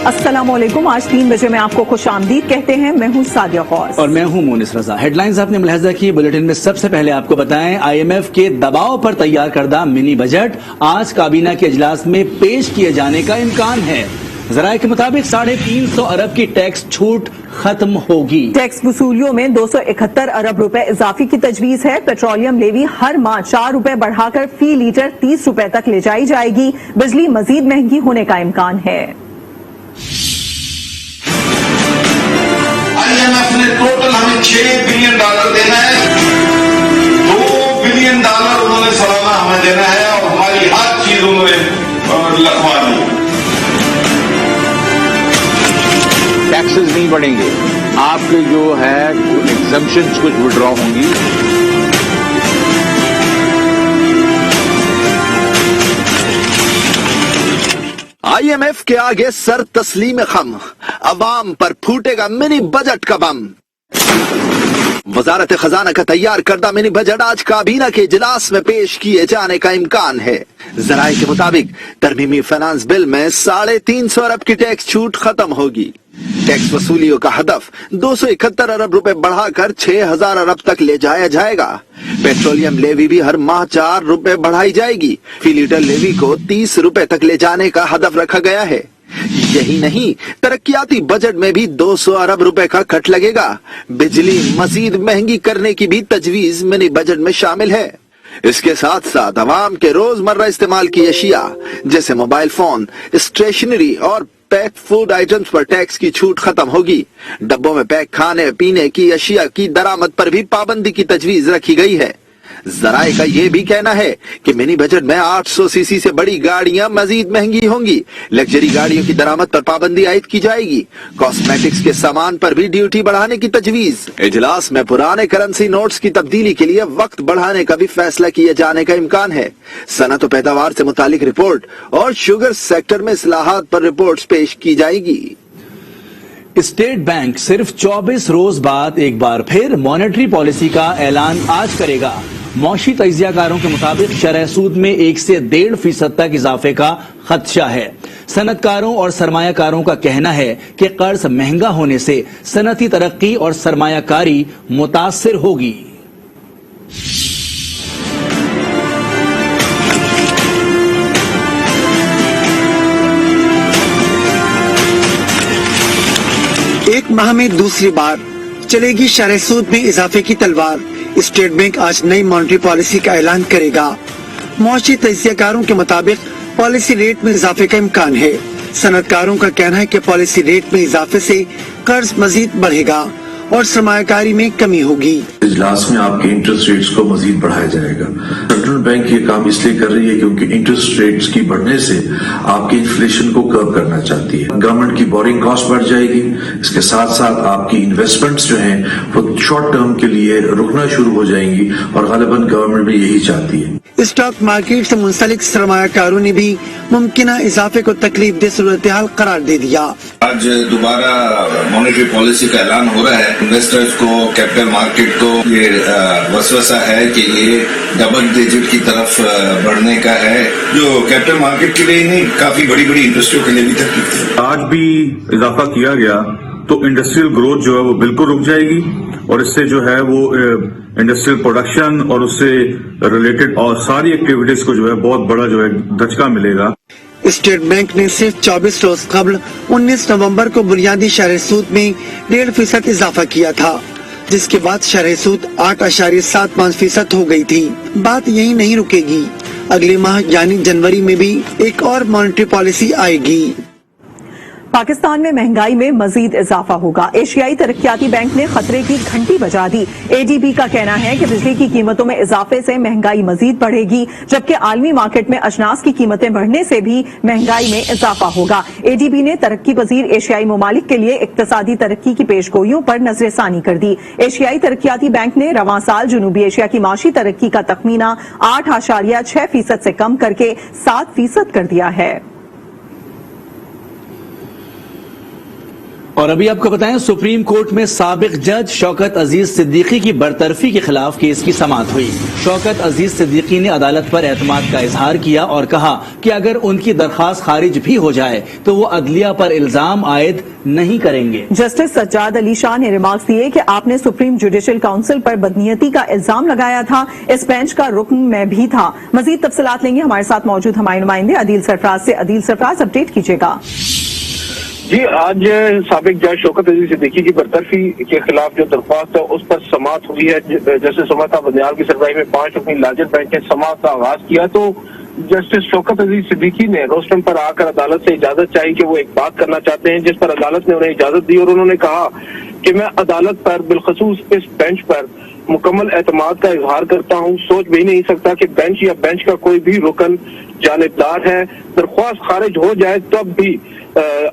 السلام علیکم. آج 3 بجے میں آپ کو خوش آمدید کہتے ہیں. میں ہوں سادیہ غوث اور میں ہوں مونس رضا. ہیڈ لائنز آپ نے ملاحظہ کی. بلیٹن میں سب سے پہلے آپ کو بتائیں IMF کے دباؤ پر تیار کردہ منی بجٹ آج کابینہ کے اجلاس میں پیش کیے جانے کا امکان ہے. ذرائع کے مطابق 350 ارب کی ٹیکس چھوٹ ختم ہوگی. ٹیکس وصولیوں میں 271 ارب روپے اضافی کی تجویز ہے. پیٹرولیم لیوی ہر ماہ 4 روپے بڑھا کر فی لیٹر 30 روپے تک لے جائی جائے گی. بجلی مزید مہنگی ہونے کا امکان ہے. IMF نے ٹوٹل ہمیں $6 بلین دینا ہے. $2 بلین انہوں نے سالانہ ہمیں دینا ہے اور ہماری ہر چیز انہوں نے لکھوا دی. ٹیکسز نہیں بڑھیں گے. آپ کے جو ہے ایگزمپشنز کچھ وڈرا ہوں گی. IMF کے آگے سر تسلیم خم. عوام پر پھوٹے گا منی بجٹ کا بم. وزارت خزانہ کا تیار کردہ منی بجٹ آج کابینہ کے اجلاس میں پیش کیے جانے کا امکان ہے. ذرائع کے مطابق ترمیمی فائنانس بل میں 350 ارب کی ٹیکس چھوٹ ختم ہوگی. ٹیکس وصولیوں کا ہدف 271 ارب روپے بڑھا کر 6000 ارب تک لے جایا جائے گا. پیٹرولیم لیوی بھی ہر ماہ 4 روپے بڑھائی جائے گی. فی لیٹر لیوی کو 30 روپے تک لے جانے کا ہدف رکھا گیا ہے. یہی نہیں، ترقیاتی بجٹ میں بھی 200 ارب روپے کا کٹ لگے گا. بجلی مزید مہنگی کرنے کی بھی تجویز منی بجٹ میں شامل ہے. اس کے ساتھ ساتھ عوام کے روزمرہ استعمال کی اشیاء جیسے موبائل فون، اسٹیشنری اور پیک فوڈ آئٹمز پر ٹیکس کی چھوٹ ختم ہوگی. ڈبوں میں پیک کھانے پینے کی اشیاء کی درآمد پر بھی پابندی کی تجویز رکھی گئی ہے. ذرائع کا یہ بھی کہنا ہے کہ منی بجٹ میں 800 سی سی سے بڑی گاڑیاں مزید مہنگی ہوں گی. لگژری گاڑیوں کی درآمد پر پابندی عائد کی جائے گی. کاسمیٹکس کے سامان پر بھی ڈیوٹی بڑھانے کی تجویز. اجلاس میں پرانے کرنسی نوٹس کی تبدیلی کے لیے وقت بڑھانے کا بھی فیصلہ کیے جانے کا امکان ہے. صنعت و پیداوار سے متعلق رپورٹ اور شوگر سیکٹر میں اصلاحات پر رپورٹس پیش کی جائے گی. اسٹیٹ بینک صرف 24 روز بعد ایک بار پھر مانیٹری پالیسی کا اعلان آج کرے گا. معاشی تجزیہ کاروں کے مطابق شرح سود میں 1 سے 1.5% تک اضافے کا خدشہ ہے. صنعت کاروں اور سرمایہ کاروں کا کہنا ہے کہ قرض مہنگا ہونے سے صنعتی ترقی اور سرمایہ کاری متاثر ہوگی. ایک ماہ میں دوسری بار چلے گی شرح سود میں اضافے کی تلوار. اسٹیٹ بینک آج نئی مانیٹری پالیسی کا اعلان کرے گا. معاشی تجزیہ کاروں کے مطابق پالیسی ریٹ میں اضافے کا امکان ہے. صنعت کاروں کا کہنا ہے کہ پالیسی ریٹ میں اضافے سے قرض مزید بڑھے گا اور سرمایہ کاری میں کمی ہوگی. اجلاس میں آپ کے انٹرسٹ ریٹس کو مزید بڑھایا جائے گا. سینٹرل بینک یہ کام اس لیے کر رہی ہے کیونکہ انٹرسٹ ریٹس کی بڑھنے سے آپ کی انفلیشن کو کرب کرنا چاہتی ہے. گورنمنٹ کی بورنگ کاسٹ بڑھ جائے گی. اس کے ساتھ ساتھ آپ کی انویسٹمنٹس جو ہیں وہ شارٹ ٹرم کے لیے رکنا شروع ہو جائیں گی اور غالباً گورنمنٹ بھی یہی چاہتی ہے. اسٹاک مارکیٹ سے منسلک سرمایہ کاروں نے بھی ممکنہ اضافے کو تکلیف دہ صورتحال قرار دے دیا. آج دوبارہ مانیٹری پالیسی کا اعلان ہو رہا ہے. انویسٹرز کو، کیپٹل مارکیٹ کو یہ وسوسہ ہے کہ یہ ڈبل ڈیجٹ کی طرف بڑھنے کا ہے، جو کیپٹل مارکیٹ کے لیے نہیں، کافی بڑی بڑی انڈسٹریوں کے لیے بھی تکلیف ہے. آج بھی اضافہ کیا گیا تو انڈسٹریل گروتھ جو ہے وہ بالکل رک جائے گی اور اس سے جو ہے وہ انڈسٹریل پروڈکشن اور اس سے ریلیٹڈ اور ساری ایکٹیویٹیز کو جو ہے بہت بڑا جو ہے دھچکا ملے گا. اسٹیٹ بینک نے صرف 24 روز قبل 19 نومبر کو بنیادی شرح سود میں 1.5% اضافہ کیا تھا، جس کے بعد شرح سود 8.75% ہو گئی تھی. بات یہی نہیں رکے گی. اگلے ماہ یعنی جنوری میں بھی ایک اور مانیٹری پالیسی آئے گی. پاکستان میں مہنگائی میں مزید اضافہ ہوگا. ایشیائی ترقیاتی بینک نے خطرے کی گھنٹی بجا دی. ADB کا کہنا ہے کہ بجلی کی قیمتوں میں اضافے سے مہنگائی مزید بڑھے گی، جبکہ عالمی مارکیٹ میں اجناس کی قیمتیں بڑھنے سے بھی مہنگائی میں اضافہ ہوگا. ADB نے ترقی پذیر ایشیائی ممالک کے لیے اقتصادی ترقی کی پیش گوئیوں پر نظر ثانی کر دی. ایشیائی ترقیاتی بینک نے رواں سال جنوبی ایشیا کی معاشی ترقی کا تخمینہ 8.6% سے کم کر کے 7% کر دیا ہے. اور ابھی آپ کو بتائیں سپریم کورٹ میں سابق جج شوکت عزیز صدیقی کی برطرفی کے خلاف کیس کی سماعت ہوئی۔ شوکت عزیز صدیقی نے عدالت پر اعتماد کا اظہار کیا اور کہا کہ اگر ان کی درخواست خارج بھی ہو جائے تو وہ عدلیہ پر الزام عائد نہیں کریں گے۔ جسٹس سجاد علی شاہ نے ریمارکس دیے کہ آپ نے سپریم جوڈیشل کاؤنسل پر بدنیتی کا الزام لگایا تھا، اس بینچ کا رکن میں بھی تھا۔ مزید تفصیلات لیں گے ہمارے ساتھ موجود ہمارے نمائندے عدیل سرفراز سے۔ عدیل سرفراز، اپڈیٹ کیجیے گا۔ جی، آج سابق جج شوکت عزیز صدیقی کی برطرفی کے خلاف جو درخواست ہے اس پر سماعت ہوئی ہے۔ جسٹس سماعت بندیال کی سربراہی میں 5 رکنی لارجر بینچ نے سماعت کا آغاز کیا تو جسٹس شوکت عزیز صدیقی نے روسٹرم پر آ کر عدالت سے اجازت چاہی کہ وہ ایک بات کرنا چاہتے ہیں، جس پر عدالت نے انہیں اجازت دی اور انہوں نے کہا کہ میں عدالت پر بالخصوص اس بینچ پر مکمل اعتماد کا اظہار کرتا ہوں۔ سوچ بھی نہیں سکتا کہ بینچ یا بینچ کا کوئی بھی رکن جانبدار ہے۔ درخواست خارج ہو جائے تب بھی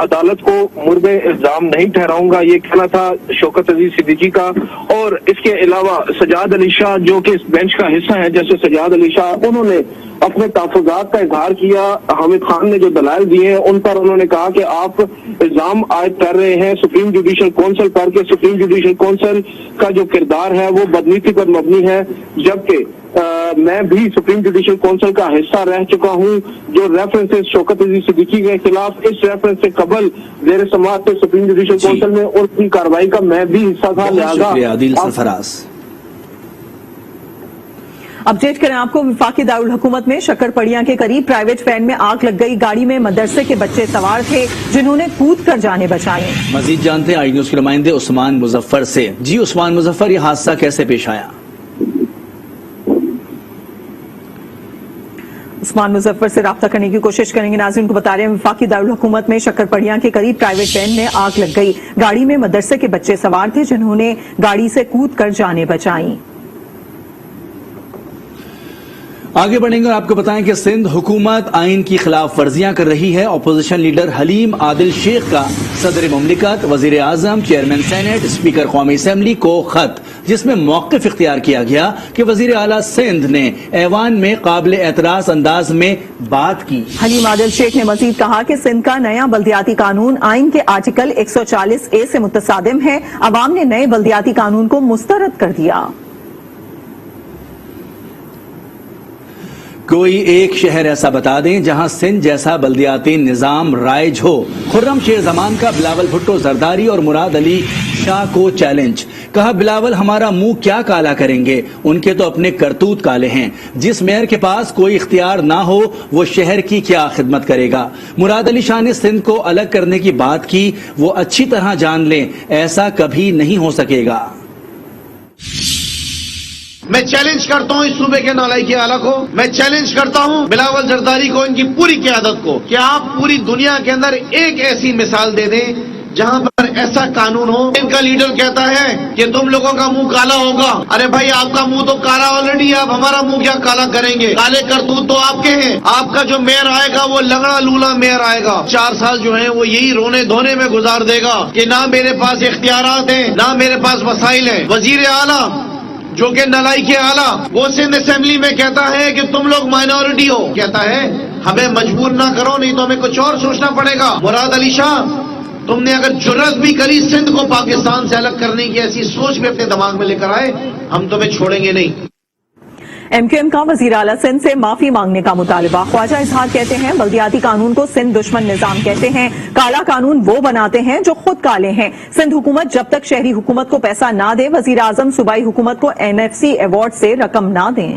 عدالت کو مورد الزام نہیں ٹھہراؤں گا، یہ کہنا تھا شوکت عزیز صدیقی کا۔ اور اس کے علاوہ سجاد علی شاہ جو کہ اس بینچ کا حصہ ہیں، جیسے سجاد علی شاہ، انہوں نے اپنے تحفظات کا اظہار کیا۔ حامد خان نے جو دلائل دیے ہیں ان پر انہوں نے کہا کہ آپ الزام عائد کر رہے ہیں سپریم جوڈیشل کونسل پر کہ سپریم جوڈیشل کونسل کا جو کردار ہے وہ بدنیتی پر مبنی ہے، جبکہ میں بھی سپریم جوڈیشل کونسل کا حصہ رہ چکا ہوں۔ جو ریفرنسز شوکت عزیز صدیقی کے خلاف اس ریفرنس سے قبل زیر سماعت سپریم جوڈیشل کونسل میں اور کی کارروائی کا میں بھی حصہ تھا، لہٰذا شکریہ عدیل سرفراز۔ اپڈیٹ کریں آپ کو، وفاقی دارالحکومت میں شکر پڑیاں کے قریب پرائیویٹ وین میں آگ لگ گئی۔ گاڑی میں مدرسے کے بچے سوار تھے جنہوں نے کود کر جانیں بچائیں۔ مزید جانتے ہیں آئی نیوز کے نمائندے عثمان مظفر سے۔ جی عثمان مظفر، یہ حادثہ کیسے پیش آیا؟ عثمان مظفر سے رابطہ کرنے کی کوشش کریں گے۔ ناظرین کو بتا رہے ہیں وفاقی دارالحکومت میں شکر پڑیاں کے قریب پرائیویٹ وین میں آگ لگ گئی۔ گاڑی میں مدرسے کے بچے سوار تھے جنہوں نے گاڑی سے کود کر جانیں بچائیں۔ آگے بڑھیں گے اور آپ کو بتائیں کہ سندھ حکومت آئین کی خلاف ورزیاں کر رہی ہے۔ اپوزیشن لیڈر حلیم عادل شیخ کا صدر مملکت، وزیر اعظم، چیئرمین سینٹ، اسپیکر قومی اسمبلی کو خط، جس میں موقف اختیار کیا گیا کہ وزیر اعلیٰ سندھ نے ایوان میں قابل اعتراض انداز میں بات کی۔ حلیم عادل شیخ نے مزید کہا کہ سندھ کا نیا بلدیاتی قانون آئین کے آرٹیکل 140A سے متصادم ہے۔ عوام نے نئے بلدیاتی قانون کو مسترد کر دیا۔ کوئی ایک شہر ایسا بتا دیں جہاں سندھ جیسا بلدیاتی نظام رائج ہو۔ خرم شیر زمان کا بلاول بھٹو زرداری اور مراد علی شاہ کو چیلنج۔ کہا بلاول ہمارا منہ کیا کالا کریں گے، ان کے تو اپنے کرتوت کالے ہیں۔ جس میئر کے پاس کوئی اختیار نہ ہو وہ شہر کی کیا خدمت کرے گا۔ مراد علی شاہ نے سندھ کو الگ کرنے کی بات کی، وہ اچھی طرح جان لیں ایسا کبھی نہیں ہو سکے گا۔ میں چیلنج کرتا ہوں اس صوبے کے نالائق اعلیٰ کو، میں چیلنج کرتا ہوں بلاول زرداری کو، ان کی پوری قیادت کو، کہ آپ پوری دنیا کے اندر ایک ایسی مثال دے دیں جہاں پر ایسا قانون ہو۔ ان کا لیڈر کہتا ہے کہ تم لوگوں کا منہ کالا ہوگا۔ ارے بھائی، آپ کا منہ تو کالا آلریڈی، آپ ہمارا منہ کیا کالا کریں گے؟ کالے کرتوت تو آپ کے ہیں۔ آپ کا جو میئر آئے گا وہ لنگڑا لولا میئر آئے گا، 4 سال جو ہیں وہ یہی رونے دھونے میں گزار دے گا کہ نہ میرے پاس اختیارات ہیں، نہ میرے پاس وسائل ہیں۔ وزیر اعلیٰ جو کہ نالائق اعلیٰ، وہ سندھ اسمبلی میں کہتا ہے کہ تم لوگ مائنورٹی ہو، کہتا ہے ہمیں مجبور نہ کرو نہیں تو ہمیں کچھ اور سوچنا پڑے گا۔ مراد علی شاہ، تم نے اگر جرأت بھی کری سندھ کو پاکستان سے الگ کرنے کی ایسی سوچ بھی اپنے دماغ میں لے کر آئے، ہم تمہیں چھوڑیں گے نہیں۔ ایم کیو ایم کا وزیر اعلیٰ سندھ سے معافی مانگنے کا مطالبہ۔ خواجہ اظہار کہتے ہیں بلدیاتی قانون کو سندھ دشمن نظام کہتے ہیں، کالا قانون وہ بناتے ہیں جو خود کالے ہیں۔ سندھ حکومت جب تک شہری حکومت کو پیسہ نہ دے، وزیر اعظم صوبائی حکومت کو NFC ایوارڈ سے رقم نہ دیں۔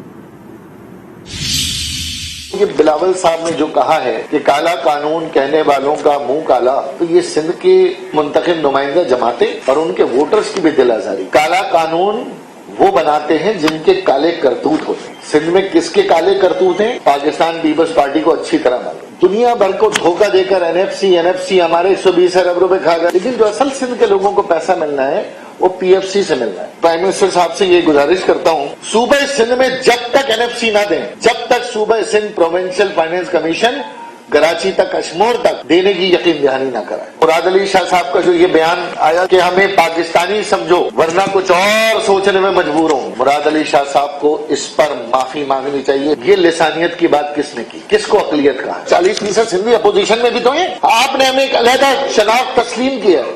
یہ بلاول صاحب نے جو کہا ہے کہ کالا قانون کہنے والوں کا منہ کالا، تو یہ سندھ کے منتخب نمائندہ جماعتیں اور ان کے ووٹرز کی بھی دل آزاری۔ کالا قانون وہ بناتے ہیں جن کے کالے کرتوت ہوتے ہیں۔ سندھ میں کس کے کالے کرتوت ہیں؟ پاکستان پیپلز پارٹی کو اچھی طرح معلوم۔ دنیا بھر کو دھوکہ دے کر NFC ہمارے 120 ارب روپے کھا گئے، لیکن جو اصل سندھ کے لوگوں کو پیسہ ملنا ہے وہ PFC سے ملنا ہے۔ پرائم منسٹر صاحب سے یہ گزارش کرتا ہوں، صوبہ سندھ میں جب تک NFC نہ دیں، جب تک صوبہ Sindh provincial finance commission Karachi تک اشمور تک دینے کی یقین دہانی نہ کرائے۔ مراد علی شاہ صاحب کا جو یہ بیان آیا کہ ہمیں پاکستانی سمجھو ورنہ کچھ اور سوچنے میں مجبور ہوں، مراد علی شاہ صاحب کو اس پر معافی مانگنی چاہیے۔ یہ لسانیت کی بات کس نے کی؟ کس کو عقلیت کہا؟ 40% سندھی اپوزیشن میں بھی تو ہیں۔ آپ نے ہمیں ایک علیحدہ شناخت تسلیم کیا ہے،